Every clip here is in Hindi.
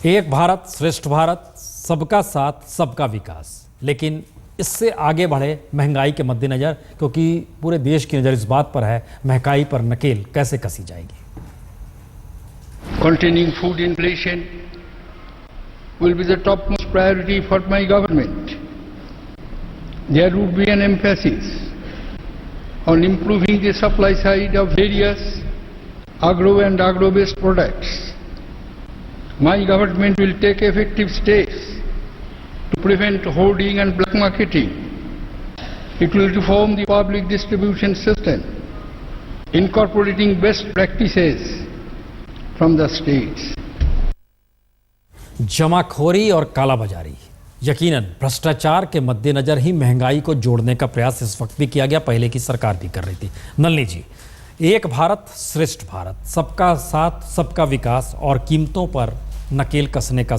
एक भारत श्रेष्ठ भारत, सबका साथ सबका विकास। लेकिन इससे आगे बढ़े महंगाई के मद्देनज़र, क्योंकि पूरे देश की नज़र इस बात पर है महंगाई पर नकेल कैसे कसी जाएगी। Containing food inflation will be the topmost priority for my government. There would be an emphasis on improving the supply side of various agro and agro-based products. My government will take effective steps to prevent hoarding and black marketing. It will reform the public distribution system, incorporating best practices from the states. जमाखोरी और कालाबाजारी, यकीनन भ्रष्टाचार के मद्देनजर ही महंगाई को जोड़ने का प्रयास इस वक्त भी किया गया, पहले की सरकार भी कर रही थी। नलिनी जी, एक भारत श्रेष्ठ भारत, सबका साथ सबका विकास और कीमतों पर नकेल कसने का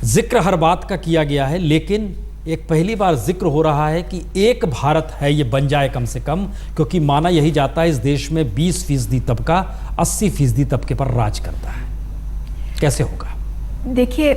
जिक्र हर बात का किया गया है, लेकिन एक पहली बार जिक्र हो रहा है कि एक भारत है ये बन जाए कम से कम, क्योंकि माना यही जाता है इस देश में 20% तबका 80% तबके पर राज करता है। कैसे होगा? देखिए,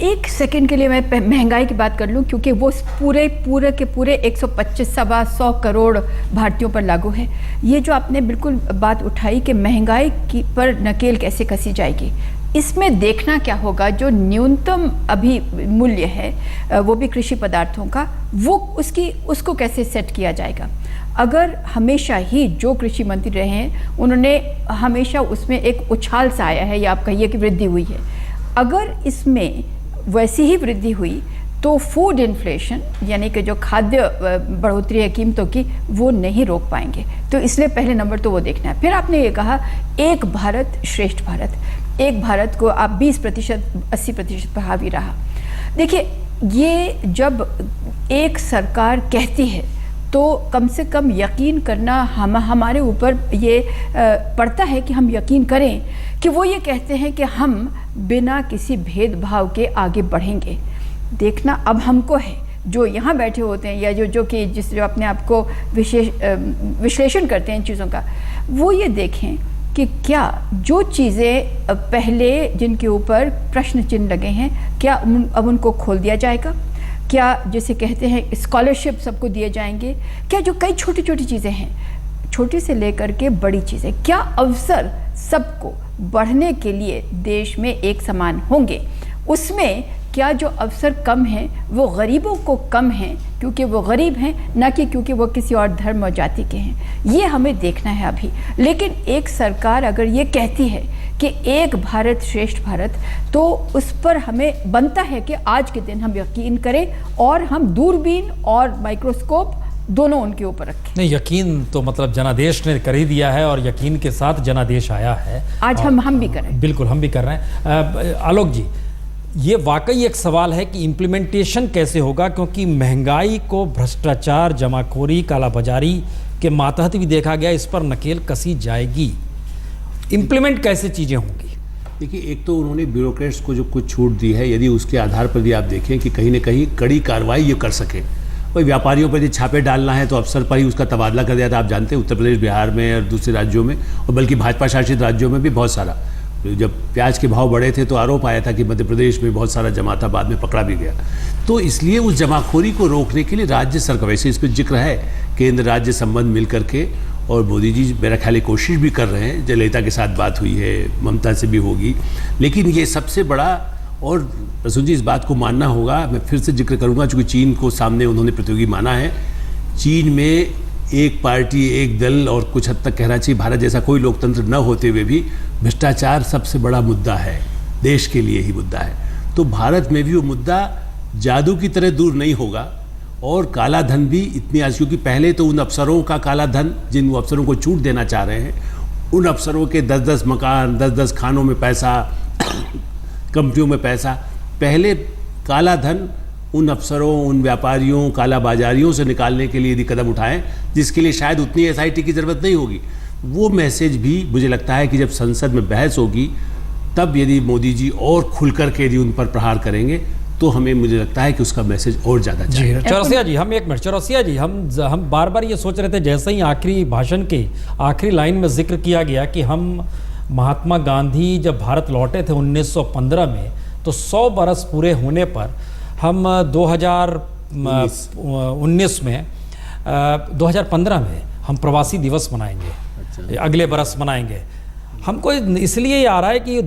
एक सेकंड के लिए मैं महंगाई की बात कर लूं, क्योंकि वो पूरे के पूरे 125 करोड़ भारतीयों पर लागू है। ये जो आपने बिल्कुल बात उठाई कि महंगाई की पर नकेल कैसे कसी जाएगी, इसमें देखना क्या होगा, जो न्यूनतम अभी मूल्य है वो भी कृषि पदार्थों का, वो उसको कैसे सेट किया जाएगा। अगर हमेशा ही जो कृषि मंत्री रहे हैं उन्होंने हमेशा उसमें एक उछाल सा आया है, या आप कहिए कि वृद्धि हुई है, अगर इसमें वैसी ही वृद्धि हुई तो फूड इन्फ्लेशन यानी कि जो खाद्य बढ़ोतरी है कीमतों की, वो नहीं रोक पाएंगे। तो इसलिए पहले नंबर तो वो देखना है। फिर आपने ये कहा एक भारत श्रेष्ठ भारत, एक भारत को आप 20% 80% पर हावी रहा। देखिए, ये जब एक सरकार कहती है तो कम से कम यकीन करना हमारे ऊपर ये पड़ता है कि हम यकीन करें कि वो ये कहते हैं कि हम बिना किसी भेदभाव के आगे बढ़ेंगे। देखना अब हमको है, जो यहाँ बैठे होते हैं या जो अपने आप को विश्लेषण करते हैं इन चीज़ों का, वो ये देखें कि क्या जो चीज़ें पहले जिनके ऊपर प्रश्न चिन्ह लगे हैं, क्या अब उनको खोल दिया जाएगा? क्या जैसे कहते हैं स्कॉलरशिप सबको दिए जाएंगे? क्या जो कई छोटी छोटी चीज़ें हैं, छोटी से लेकर के बड़ी चीज़ें, क्या अवसर सबको बढ़ने के लिए देश में एक समान होंगे? उसमें क्या जो अवसर कम हैं वो गरीबों को कम हैं क्योंकि वो गरीब हैं, ना कि क्योंकि वो किसी और धर्म और जाति के हैं? ये हमें देखना है अभी। लेकिन एक सरकार अगर ये कहती है कि एक भारत श्रेष्ठ भारत, तो उस पर हमें बनता है कि आज के दिन हम यकीन करें और हम दूरबीन और माइक्रोस्कोप दोनों उनके ऊपर रखें। नहीं, यकीन तो मतलब जनादेश ने कर ही दिया है और यकीन के साथ जनादेश आया है। आज हम भी कर रहे हैं। बिल्कुल, हम भी कर रहे हैं। आलोक जी, ये वाकई एक सवाल है कि इम्प्लीमेंटेशन कैसे होगा, क्योंकि महंगाई को भ्रष्टाचार, जमाखोरी, कालाबाजारी के मातहत भी देखा गया, इस पर नकेल कसी जाएगी। इम्प्लीमेंट कैसे चीज़ें होंगी? देखिए, एक तो उन्होंने ब्यूरोक्रेट्स को जो कुछ छूट दी है, यदि उसके आधार पर भी आप देखें कि कहीं ना कहीं कड़ी कार्रवाई ये कर सके। कोई व्यापारियों पर यदि छापे डालना है तो अफसर पर ही उसका तबादला कर दिया था। आप जानते हैं उत्तर प्रदेश, बिहार में और दूसरे राज्यों में, और बल्कि भाजपा शासित राज्यों में भी बहुत सारा। जब प्याज के भाव बढ़े थे तो आरोप आया था कि मध्य प्रदेश में बहुत सारा जमा था, बाद में पकड़ा भी गया। तो इसलिए उस जमाखोरी को रोकने के लिए राज्य सरकार, वैसे इस पर जिक्र है, केंद्र राज्य संबंध मिल करके, और मोदी जी मेरा ख्याल कोशिश भी कर रहे हैं। जयललिता के साथ बात हुई है, ममता से भी होगी, लेकिन ये सबसे बड़ा, और प्रसून जी इस बात को मानना होगा, मैं फिर से जिक्र करूँगा, चूँकि चीन को सामने उन्होंने प्रतियोगी माना है। चीन में एक पार्टी एक दल, और कुछ हद तक कहना चाहिए भारत जैसा कोई लोकतंत्र न होते हुए भी भ्रष्टाचार सबसे बड़ा मुद्दा है, देश के लिए ही मुद्दा है। तो भारत में भी वो मुद्दा जादू की तरह दूर नहीं होगा, और काला धन भी इतनी आज, क्योंकि पहले तो उन अफसरों का काला धन, जिन वो अफसरों को छूट देना चाह रहे हैं, उन अफसरों के 10-10 मकान, 10-10 खानों में पैसा, कंपनियों में पैसा, पहले काला धन उन अफसरों, उन व्यापारियों, काला बाजारियों से निकालने के लिए यदि कदम उठाएं, जिसके लिए शायद उतनी एसआईटी की ज़रूरत नहीं होगी। वो मैसेज भी मुझे लगता है कि जब संसद में बहस होगी, तब यदि मोदी जी और खुलकर के यदि उन पर प्रहार करेंगे, तो हमें, मुझे लगता है कि उसका मैसेज और ज़्यादा जाएगा। चौरसिया जी, हम एक मिनट, चौरसिया जी, हम बार बार ये सोच रहे थे, जैसे ही आखिरी भाषण के आखिरी लाइन में जिक्र किया गया कि हम महात्मा गांधी जब भारत लौटे थे 1915 में, तो 100 बरस पूरे होने पर हम 2019 में 2015 में हम प्रवासी दिवस मनाएंगे, अगले बरस मनाएंगे। हमको इसलिए ये आ रहा है कि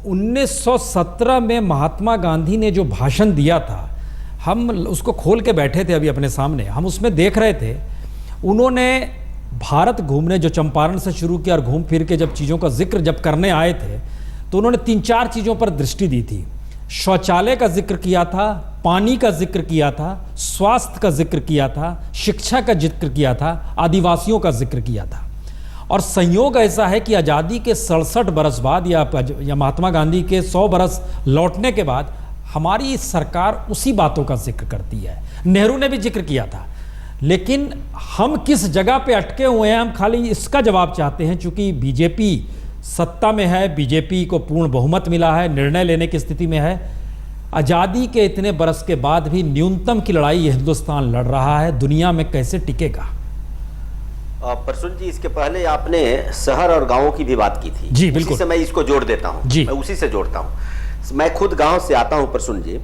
1917 में महात्मा गांधी ने जो भाषण दिया था, हम उसको खोल के बैठे थे अभी अपने सामने, हम उसमें देख रहे थे उन्होंने भारत घूमने, जो चंपारण से शुरू किया और घूम फिर के जब चीज़ों का जिक्र जब करने आए थे, तो उन्होंने 3-4 चीज़ों पर दृष्टि दी थी। शौचालय का जिक्र किया था, पानी का जिक्र किया था, स्वास्थ्य का जिक्र किया था, शिक्षा का जिक्र किया था, आदिवासियों का जिक्र किया था। और संयोग ऐसा है कि आज़ादी के 67 बरस बाद या महात्मा गांधी के 100 बरस लौटने के बाद हमारी सरकार उसी बातों का जिक्र करती है। नेहरू ने भी जिक्र किया था, लेकिन हम किस जगह पे अटके हुए हैं, हम खाली इसका जवाब चाहते हैं। चूंकि बीजेपी सत्ता में है, बीजेपी को पूर्ण बहुमत मिला है, निर्णय लेने की स्थिति में है, आज़ादी के इतने बरस के बाद भी न्यूनतम की लड़ाई ये हिंदुस्तान लड़ रहा है, दुनिया में कैसे टिकेगा? प्रसून जी, इसके पहले आपने शहर और गांवों की भी बात की थी। जी बिल्कुल, उसी से मैं इसको जोड़ देता हूं, मैं उसी से जोड़ता हूं। मैं खुद गांव से आता हूं प्रसून जी।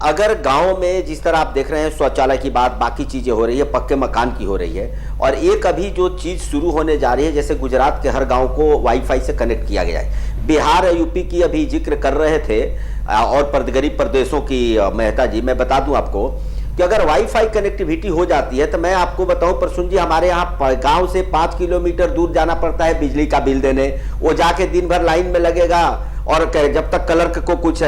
अगर गांव में जिस तरह आप देख रहे हैं शौचालय की बात, बाकी चीजें हो रही है, पक्के मकान की हो रही है, और एक अभी जो चीज शुरू होने जा रही है, जैसे गुजरात के हर गांव को वाईफाई से कनेक्ट किया गया है। बिहार और यूपी की अभी जिक्र कर रहे थे, और गरीब प्रदेशों की मेहता जी, मैं बता दूं आपको कि अगर वाईफाई कनेक्टिविटी हो जाती है, तो मैं आपको बताऊं प्रसून जी, हमारे यहाँ गांव से 5 किलोमीटर दूर जाना पड़ता है बिजली का बिल देने। वो जाके दिन भर लाइन में लगेगा, और जब तक क्लर्क को कुछ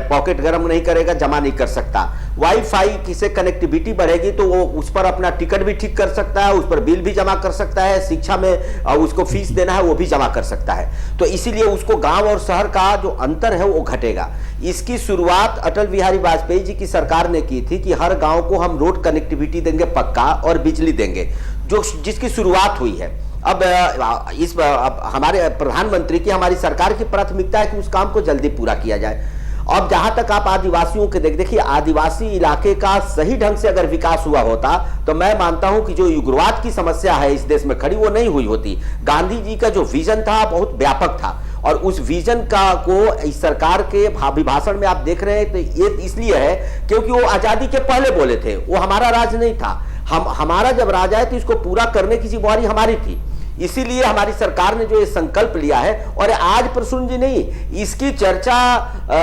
पॉकेट गर्म नहीं करेगा जमा नहीं कर सकता। वाईफाई से कनेक्टिविटी बढ़ेगी तो वो उस पर अपना टिकट भी ठीक कर सकता है, उस पर बिल भी जमा कर सकता है, शिक्षा में उसको फीस देना है वो भी जमा कर सकता है। तो इसीलिए उसको गांव और शहर का जो अंतर है वो घटेगा। इसकी शुरुआत अटल बिहारी वाजपेयी जी की सरकार ने की थी कि हर गांव को हम रोड कनेक्टिविटी देंगे पक्का और बिजली देंगे, जिसकी शुरुआत हुई है। अब हमारे प्रधानमंत्री की, हमारी सरकार की प्राथमिकता है कि उस काम को जल्दी पूरा किया जाए। अब जहां तक आप आदिवासियों के देखिए, आदिवासी इलाके का सही ढंग से अगर विकास हुआ होता तो मैं मानता हूं कि जो उग्रवाद की समस्या है इस देश में खड़ी, वो नहीं हुई होती। गांधी जी का जो विजन था बहुत व्यापक था, और उस विजन का को इस सरकार के अभिभाषण में आप देख रहे हैं, तो ये इसलिए है क्योंकि वो आजादी के पहले बोले थे, वो हमारा राज नहीं था। हमारा जब राज है तो इसको पूरा करने की जिम्मेदारी हमारी थी। इसीलिए हमारी सरकार ने जो ये संकल्प लिया है, और आज प्रसून जी नहीं, इसकी चर्चा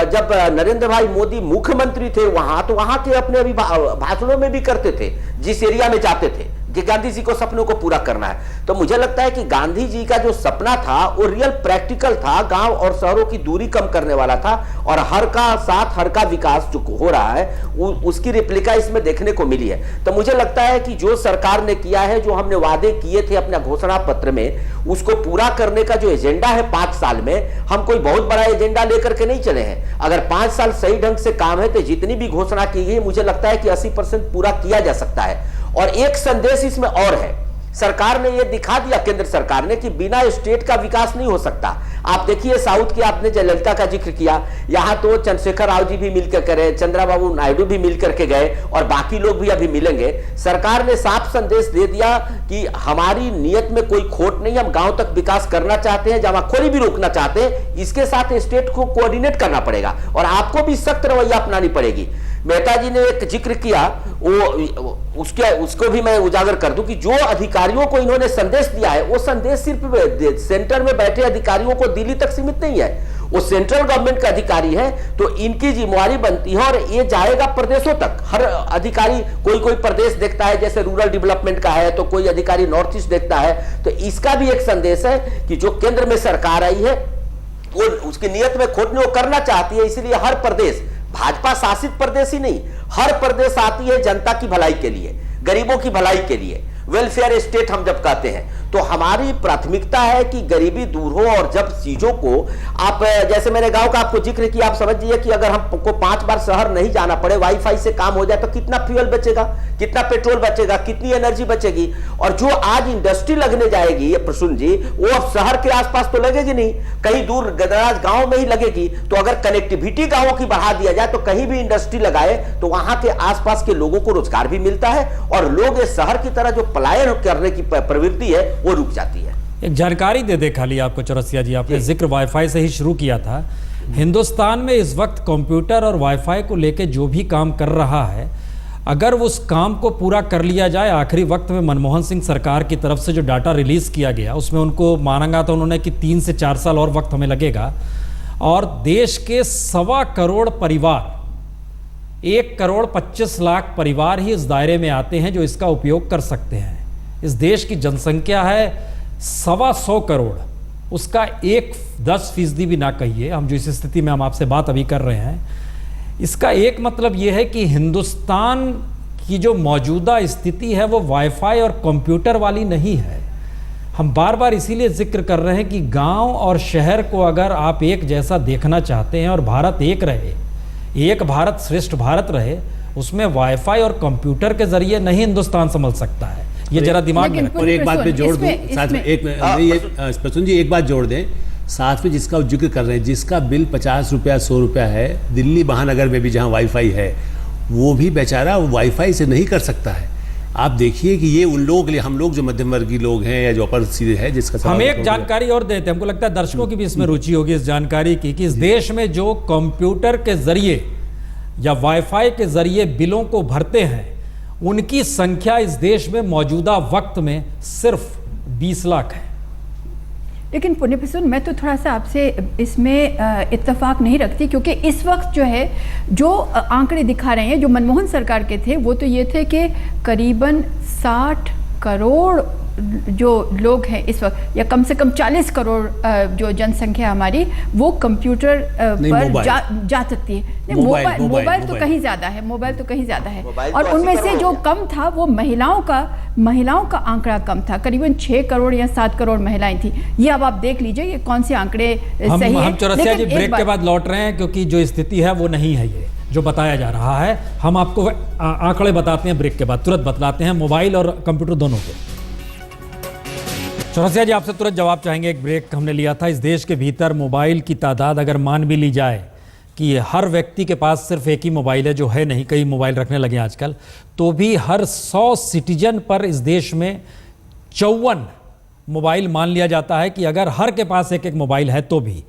जब नरेंद्र भाई मोदी मुख्यमंत्री थे वहां, तो वहां के अपने भाषणों में भी करते थे, जिस एरिया में जाते थे कि गांधी जी को सपनों को पूरा करना है। तो मुझे लगता है कि गांधी जी का जो सपना था वो रियल प्रैक्टिकल था, गांव और शहरों की दूरी कम करने वाला था, और हर का साथ हर का विकास जो हो रहा है उसकी रिप्लिका इसमें देखने को मिली है। तो मुझे लगता है कि जो सरकार ने किया है, जो हमने वादे किए थे अपना घोषणा पत्र में, उसको पूरा करने का जो एजेंडा है 5 साल में, हम कोई बहुत बड़ा एजेंडा लेकर के नहीं चले हैं। अगर 5 साल सही ढंग से काम है तो जितनी भी घोषणा की गई, मुझे लगता है कि 80% पूरा किया जा सकता है। और एक संदेश इसमें और है, सरकार ने यह दिखा दिया, केंद्र सरकार ने, कि बिना स्टेट का विकास नहीं हो सकता। आप देखिए साउथ की, आपने जयललिता का जिक्र किया, यहां तो चंद्रशेखर राव जी भी मिलकर करे, चंद्रबाबू नायडू भी मिलकर के गए, और बाकी लोग भी अभी मिलेंगे। सरकार ने साफ संदेश दे दिया कि हमारी नियत में कोई खोट नहीं, हम गांव तक विकास करना चाहते हैं, जमाखोरी भी रोकना चाहते हैं। इसके साथ स्टेट को कोऑर्डिनेट करना पड़ेगा, और आपको भी सख्त रवैया अपनानी पड़ेगी। मेहता जी ने एक जिक्र किया, उसको भी मैं उजागर कर दूं कि जो अधिकारियों को इन्होंने संदेश दिया है, वो संदेश सिर्फ सेंटर में बैठे अधिकारियों को दिल्ली तक सीमित नहीं है, वो सेंट्रल गवर्नमेंट का अधिकारी है, तो इनकी जिम्मेवारी बनती है, और ये जाएगा प्रदेशों तक। हर अधिकारी कोई प्रदेश देखता है, जैसे रूरल डेवलपमेंट का है, तो कोई अधिकारी नॉर्थ ईस्ट देखता है। तो इसका भी एक संदेश है कि जो केंद्र में सरकार आई है वो उसकी नियत में खोट नहीं, वो करना चाहती है। इसलिए हर प्रदेश, भाजपा शासित प्रदेश ही नहीं, हर प्रदेश आती है जनता की भलाई के लिए, गरीबों की भलाई के लिए। वेलफेयर स्टेट हम जब कहते हैं, तो हमारी प्राथमिकता है कि गरीबी दूर हो, और जब चीजों को आप, जैसे मैंने गांव का आपको जिक्र किया, आप समझिए कि अगर हमको 5 बार शहर नहीं जाना पड़े, वाईफाई से काम हो जाए, तो कितना फ्यूल बचेगा, कितना पेट्रोल बचेगा, कितनी एनर्जी बचेगी। और जो आज इंडस्ट्री लगने जाएगी, ये प्रसून जी, वो अब शहर के आसपास तो लगेगी नहीं, कहीं दूर गदराज गांव में ही लगेगी। तो अगर कनेक्टिविटी गांवों की बढ़ा दिया जाए, तो कहीं भी इंडस्ट्री लगाए तो वहां के आसपास के लोगों को रोजगार भी मिलता है, और लोग इस शहर की तरह जो पलायन करने की प्रवृत्ति है वो रुक जाती है। एक जानकारी दे दे खाली आपको चौरसिया जी, आपने जिक्र वाईफाई से ही शुरू किया था। हिंदुस्तान में इस वक्त कंप्यूटर और वाईफाई को लेके जो भी काम कर रहा है, अगर उस काम को पूरा कर लिया जाए, आखिरी वक्त में मनमोहन सिंह सरकार की तरफ से जो डाटा रिलीज किया गया उसमें उनको माना था उन्होंने कि 3 से 4 साल और वक्त हमें लगेगा, और देश के 1.25 करोड़ परिवार, 1,25,00,000 परिवार ही इस दायरे में आते हैं जो इसका उपयोग कर सकते हैं। इस देश की जनसंख्या है 125 करोड़, उसका 10% भी ना कहिए हम, जो इस स्थिति में हम आपसे बात अभी कर रहे हैं। इसका एक मतलब यह है कि हिंदुस्तान की जो मौजूदा स्थिति है वो वाईफाई और कंप्यूटर वाली नहीं है। हम बार बार इसीलिए जिक्र कर रहे हैं कि गांव और शहर को अगर आप एक जैसा देखना चाहते हैं और भारत एक रहे, एक भारत श्रेष्ठ भारत रहे, उसमें वाईफाई और कंप्यूटर के जरिए नहीं हिंदुस्तान संभल सकता है। ये जरा दिमाग में और एक बात पे जोड़ दूं साथ में, प्रसून जी एक बात जोड़ दें साथ में, जिसका जिक्र कर रहे हैं, जिसका बिल 50 रुपया 100 रुपया है, दिल्ली महानगर में भी जहां वाईफाई है, वो भी बेचारा वाईफाई से नहीं कर सकता है। आप देखिए कि ये उन लोगों के लिए, हम लोग जो मध्यम वर्गीय लोग हैं या जो अपर सीधे है, जिसका हम एक जानकारी और देते हैं, हमको लगता है दर्शकों की भी इसमें रुचि होगी इस जानकारी की, कि इस देश में जो कंप्यूटर के जरिए या वाईफाई के जरिए बिलों को भरते हैं, उनकी संख्या इस देश में मौजूदा वक्त में सिर्फ 20 लाख है। लेकिन पुण्य प्रसून, मैं तो थोड़ा सा आपसे इसमें इत्तेफाक नहीं रखती, क्योंकि इस वक्त जो है जो आंकड़े दिखा रहे हैं जो मनमोहन सरकार के थे, वो तो ये थे कि करीबन 60 करोड़ जो लोग हैं इस वक्त, या कम से कम 40 करोड़ जो जनसंख्या हमारी, वो कंप्यूटर पर जा सकती है। मोबाइल तो कहीं ज़्यादा है, मोबाइल तो कहीं ज़्यादा है, और उनमें से जो कम था वो महिलाओं का आंकड़ा कम था, करीबन 6 करोड़ या 7 करोड़ महिलाएं थी। ये अब आप देख लीजिए ये कौन से आंकड़े सही है। हम चौरसिया जी ब्रेक के बाद लौट रहे हैं, क्योंकि जो स्थिति है वो नहीं है ये जो बताया जा रहा है। हम आपको आंकड़े बताते हैं ब्रेक के बाद, तुरंत बतलाते हैं मोबाइल और कंप्यूटर दोनों के। चौरसिया जी आपसे तुरंत जवाब चाहेंगे। एक ब्रेक हमने लिया था, इस देश के भीतर मोबाइल की तादाद अगर मान भी ली जाए कि हर व्यक्ति के पास सिर्फ एक ही मोबाइल है, जो है नहीं, कई मोबाइल रखने लगे आजकल, तो भी हर 100 सिटीजन पर इस देश में 54 मोबाइल मान लिया जाता है कि अगर हर के पास एक एक मोबाइल है तो भी।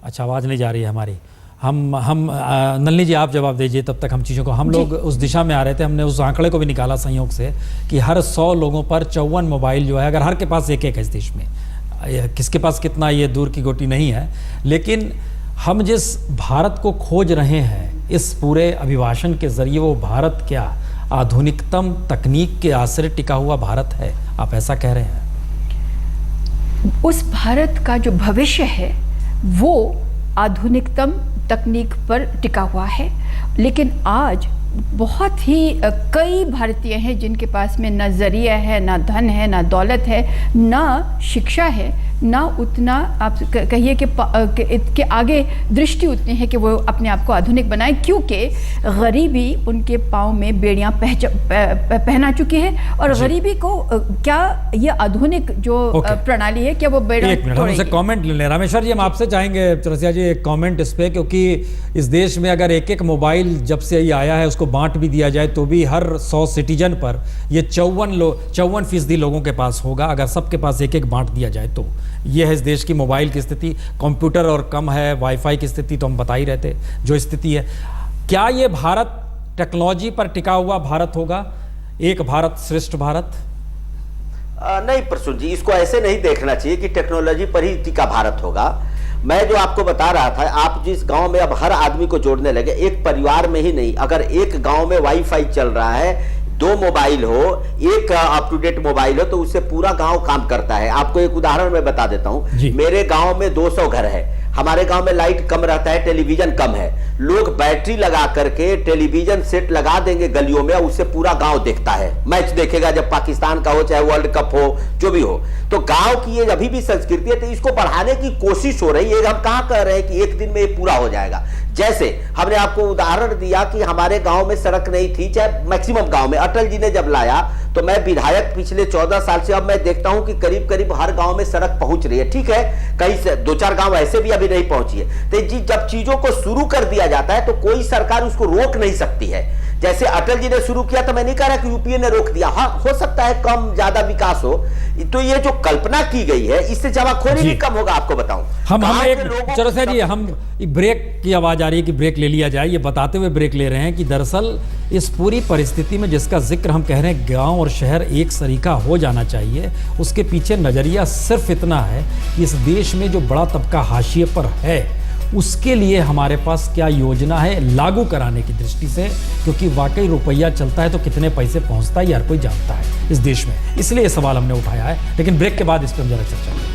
अच्छा, आवाज़ नहीं जा रही है हमारी। हम नलिनी जी आप जवाब दीजिए तब तक हम चीज़ों को, हम लोग उस दिशा में आ रहे थे, हमने उस आंकड़े को भी निकाला संयोग से कि हर 100 लोगों पर 54 मोबाइल जो है, अगर हर के पास एक एक है इस देश में, किसके पास कितना ये दूर की गोटी नहीं है। लेकिन हम जिस भारत को खोज रहे हैं इस पूरे अभिभाषण के जरिए, वो भारत क्या आधुनिकतम तकनीक के आश्रय टिका हुआ भारत है, आप ऐसा कह रहे हैं? उस भारत का जो भविष्य है वो आधुनिकतम तकनीक पर टिका हुआ है। लेकिन आज बहुत ही कई भारतीय हैं जिनके पास में ना जरिया है, ना धन है, ना दौलत है, ना शिक्षा है, ना उतना आप कहिए कि आगे दृष्टि उतनी है कि वो अपने आप को आधुनिक बनाए, क्योंकि गरीबी उनके पाँव में बेड़ियाँ पहना चुकी है। और गरीबी को क्या ये आधुनिक जो प्रणाली है, क्या वो बेड़ियाँ तोड़ेगी? हमसे कमेंट ले लें रामेश्वर जी, हम आपसे चाहेंगे चौरसिया जी एक कमेंट इस पे, क्योंकि इस देश में अगर एक एक मोबाइल जब से ये आया है उसको बांट भी दिया जाए तो भी हर 100 सिटीजन पर ये 54% लोगों के पास होगा, अगर सबके पास एक एक बांट दिया जाए तो। ये है इस देश की मोबाइल की स्थिति। कंप्यूटर और कम है, वाईफाई की स्थिति तो हम बता ही रहे थे जो स्थिति है। क्या ये भारत टेक्नोलॉजी पर टिका हुआ भारत होगा, एक भारत श्रेष्ठ भारत? नहीं प्रसून जी, इसको ऐसे नहीं देखना चाहिए कि टेक्नोलॉजी पर ही टिका भारत होगा। मैं जो आपको बता रहा था, आप जिस गांव में अब हर आदमी को जोड़ने लगे, एक परिवार में ही नहीं, अगर एक गांव में वाईफाई चल रहा है, 2 मोबाइल हो, एक अप टू डेट मोबाइल हो, तो उससे पूरा गांव काम करता है। आपको एक उदाहरण मैं बता देता हूं। मेरे गांव में 200 घर है, हमारे गांव में लाइट कम रहता है, टेलीविजन कम है, लोग बैटरी लगा करके टेलीविजन सेट लगा देंगे गलियों में, उससे पूरा गांव देखता है, मैच देखेगा, जब पाकिस्तान का हो चाहे वर्ल्ड कप हो, जो भी हो। तो गांव की ये अभी भी संस्कृति है, तो इसको बढ़ाने की कोशिश हो रही है। हम कहां कह रहे हैं कि एक दिन में ये पूरा हो जाएगा। जैसे हमने आपको उदाहरण दिया कि हमारे गांव में सड़क नहीं थी, चाहे मैक्सिमम गांव में अटल जी ने जब लाया, तो मैं विधायक पिछले 14 साल से, अब मैं देखता हूं कि करीब करीब हर गांव में सड़क पहुंच रही है। ठीक है, कहीं से 2-4 गांव ऐसे भी अभी नहीं पहुंची है। तो जब चीजों को शुरू कर दिया जाता है तो कोई सरकार उसको रोक नहीं सकती है। जैसे अटल जी ने शुरू किया तो मैं नहीं कह रहा कि यूपीए ने रोक दिया, हाँ हो सकता है कम ज्यादा विकास हो, तो ये जो कल्पना की गई है इससे जमाखोरी भी कम होगा। आपको बताऊं हम एक चलो जी, हम ब्रेक की आवाज आ रही है कि ब्रेक ले लिया जाए, ये बताते हुए ब्रेक ले रहे हैं कि दरअसल इस पूरी परिस्थिति में जिसका जिक्र हम कह रहे हैं गांव और शहर एक सरीका हो जाना चाहिए, उसके पीछे नजरिया सिर्फ इतना है कि इस देश में जो बड़ा तबका हाशिए पर है उसके लिए हमारे पास क्या योजना है लागू कराने की दृष्टि से, क्योंकि वाकई रुपया चलता है तो कितने पैसे पहुंचता है हर कोई जानता है इस देश में, इसलिए ये सवाल हमने उठाया है। लेकिन ब्रेक के बाद इस पर हम जरा चर्चा करें।